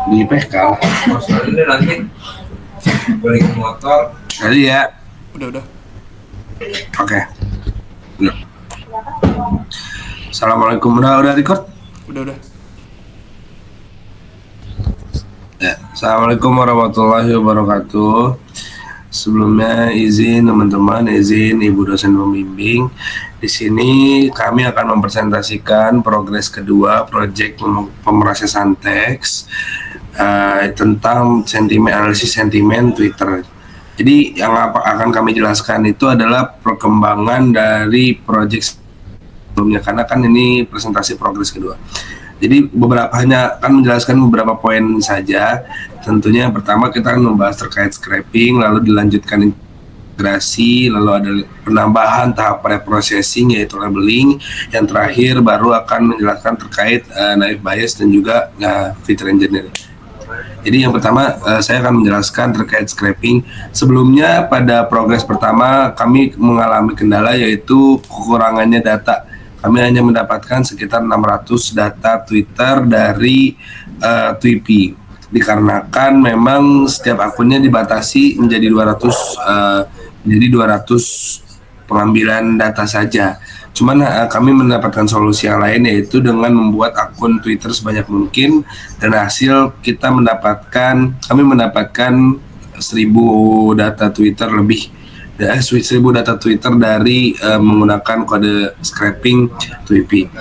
di PK lah. Maksudnya nanti balik motor. Jadi ya. Udah. Oke. Udah. Assalamualaikum. Udah record? Udah. Ya. Assalamualaikum warahmatullahi wabarakatuh. Sebelumnya izin teman-teman, izin Ibu dosen pembimbing. Di sini kami akan mempresentasikan progres kedua proyek pemrosesan teks tentang analisis sentimen Twitter. Jadi yang akan kami jelaskan itu adalah perkembangan dari proyek sebelumnya, karena kan ini presentasi progres kedua. Jadi hanya akan menjelaskan beberapa poin saja. Tentunya yang pertama kita akan membahas terkait scraping, lalu dilanjutkan integrasi, lalu ada penambahan tahap pre-processing yaitu labeling, yang terakhir baru akan menjelaskan terkait naive bias dan juga feature engineering. Jadi yang pertama saya akan menjelaskan terkait scraping. Sebelumnya pada progres pertama kami mengalami kendala yaitu kekurangannya data. Kami hanya mendapatkan sekitar 600 data Twitter dari Twipi, dikarenakan memang setiap akunnya dibatasi menjadi 200 pengambilan data saja. Cuman kami mendapatkan solusi yang lain, yaitu dengan membuat akun Twitter sebanyak mungkin, dan hasil kami mendapatkan 1000 data Twitter lebih. 1000 data Twitter dari menggunakan kode scraping Twipi.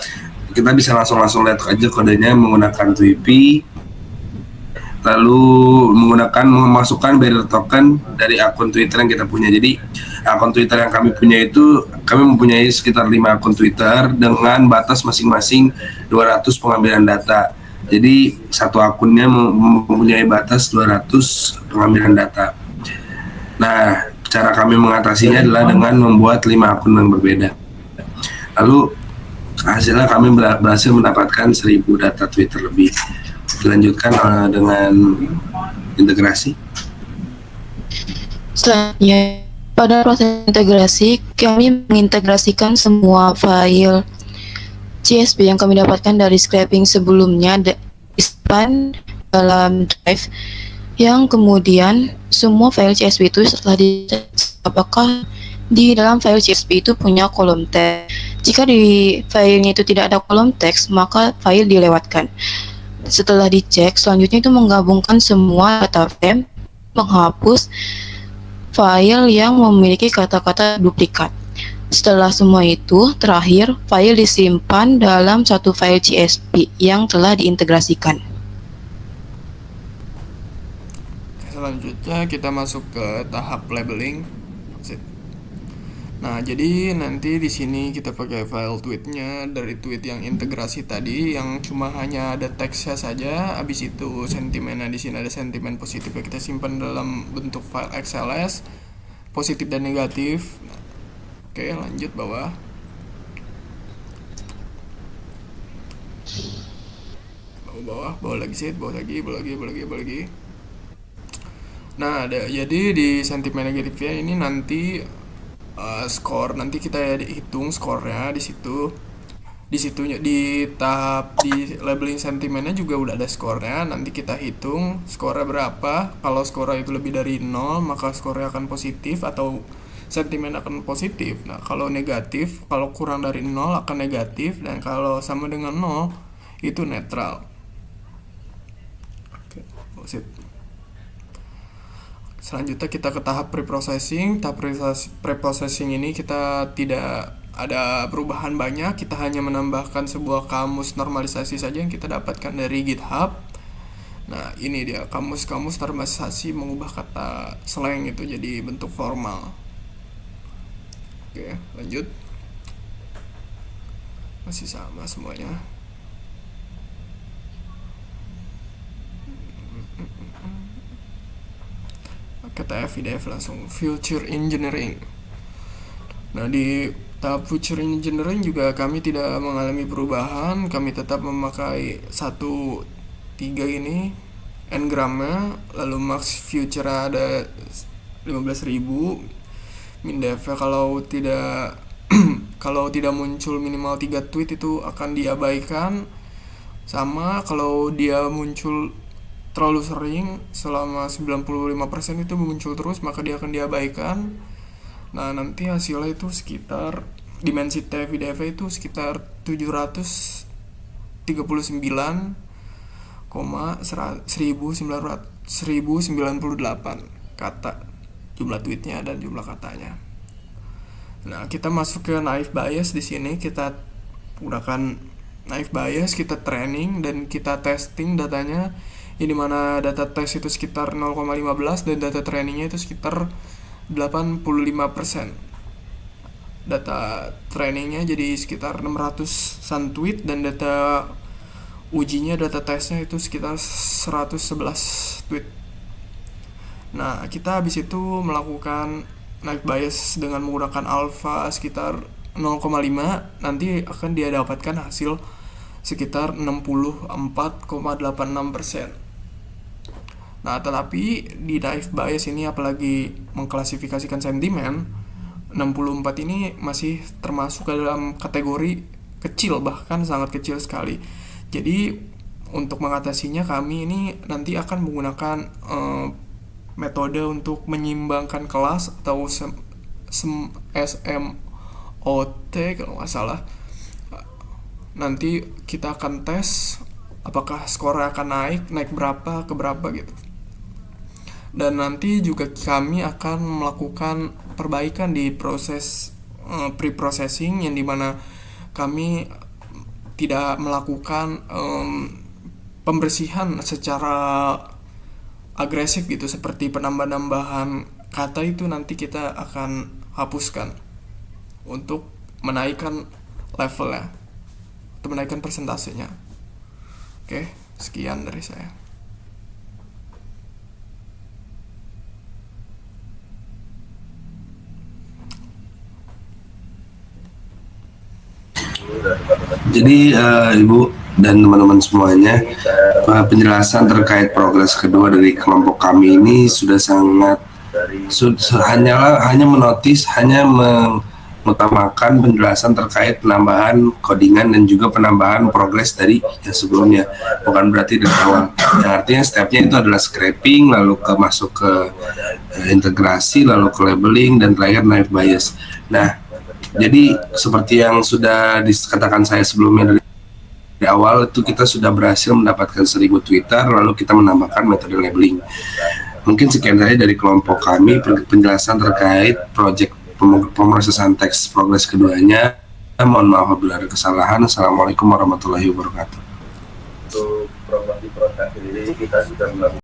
Kita bisa langsung lihat aja kodenya menggunakan Twipi, lalu memasukkan barrier token dari akun Twitter yang kita punya. Jadi akun Twitter yang kami punya itu, kami mempunyai sekitar 5 akun Twitter dengan batas masing-masing 200 pengambilan data. Jadi satu akunnya mempunyai batas 200 pengambilan data. Nah, cara kami mengatasinya adalah dengan membuat 5 akun yang berbeda. Lalu hasilnya kami berhasil mendapatkan 1000 data Twitter lebih. Dilanjutkan dengan integrasi. Selanjutnya, pada proses integrasi, kami mengintegrasikan semua file CSV yang kami dapatkan dari scraping sebelumnya disimpan dalam drive, yang kemudian semua file CSV itu setelah dicek apakah di dalam file CSV itu punya kolom teks. Jika di filenya itu tidak ada kolom teks, maka file dilewatkan. Setelah dicek, selanjutnya itu menggabungkan semua data frame, menghapus file yang memiliki kata-kata duplikat. Setelah semua itu, terakhir file disimpan dalam satu file CSV yang telah diintegrasikan. Selanjutnya kita masuk ke tahap labeling. Nah, jadi nanti di sini kita pakai file tweetnya dari tweet yang integrasi tadi, yang cuma hanya ada teksnya saja. Habis itu sentimennya, di sini ada sentimen positif, kita simpan dalam bentuk file XLS, positif dan negatif. Nah, oke, lanjut bawah. Bawah lagi, bawah lagi. Nah, jadi di sentimen negatifnya ini nanti skor, nanti kita hitung skornya di situnya di tahap di labeling sentimennya juga udah ada skornya. Nanti kita hitung skornya berapa. Kalau skornya itu lebih dari 0, maka skornya akan positif atau sentimen akan positif. Nah, kalau negatif, kalau kurang dari 0 akan negatif, dan kalau sama dengan 0 itu netral. Oke, selanjutnya kita ke tahap preprocessing. Tahap preprocessing ini kita tidak ada perubahan banyak, kita hanya menambahkan sebuah kamus normalisasi saja yang kita dapatkan dari GitHub. Nah, ini dia kamus normalisasi, mengubah kata slang itu jadi bentuk formal. Oke, lanjut. Masih sama semuanya. KTF IDF langsung future engineering. Nah, di tahap future engineering juga kami tidak mengalami perubahan. Kami tetap memakai 1.3 ini n-gramnya, lalu max future ada 15.000, min def kalau tidak kalau tidak muncul minimal 3 tweet itu akan diabaikan. Sama kalau dia muncul terlalu sering selama 95% itu muncul terus, maka dia akan diabaikan. Nah, nanti hasilnya itu sekitar dimensi TF-IDF itu sekitar 739,1098 kata jumlah tweetnya dan jumlah katanya. Nah, kita masuk ke naive bias. Di sini kita gunakan naive bias, kita training dan kita testing datanya, yang dimana data test itu sekitar 0,15 dan data trainingnya itu sekitar 85%. Data trainingnya jadi sekitar 600-an tweet dan data ujinya, data testnya itu sekitar 111 tweet. Nah, kita habis itu melakukan naive bias dengan menggunakan alpha sekitar 0,5, nanti akan dia dapatkan hasil sekitar 64,86%. Nah, tetapi di naive bias ini, apalagi mengklasifikasikan sentimen, 64 ini masih termasuk dalam kategori kecil, bahkan sangat kecil sekali. Jadi untuk mengatasinya kami ini nanti akan menggunakan metode untuk menyimbangkan kelas atau SMOT kalau nggak salah. Nanti kita akan tes apakah skornya akan naik berapa ke berapa gitu. Dan nanti juga kami akan melakukan perbaikan di proses pre-processing, yang dimana kami tidak melakukan pembersihan secara agresif gitu, seperti penambah-nambahan kata itu nanti kita akan hapuskan untuk menaikkan levelnya atau menaikkan persentasenya. Oke, sekian dari saya. Jadi Ibu dan teman-teman semuanya, penjelasan terkait progres kedua dari kelompok kami ini sudah sangat hanya menotis, hanya mengutamakan penjelasan terkait penambahan codingan dan juga penambahan progres dari yang sebelumnya, bukan berarti dari awal. Yang artinya stepnya itu adalah scraping, lalu masuk ke integrasi, lalu ke labeling, dan terakhir naive bias. Nah, jadi seperti yang sudah dikatakan saya sebelumnya dari awal, itu kita sudah berhasil mendapatkan 1000 Twitter, lalu kita menambahkan metode labeling. Mungkin sekian saja dari kelompok kami penjelasan terkait proyek pemrosesan teks progres keduanya. Mohon maaf apabila ada kesalahan. Assalamualaikum warahmatullahi wabarakatuh. Untuk promosi proses ini kita sudah melakukan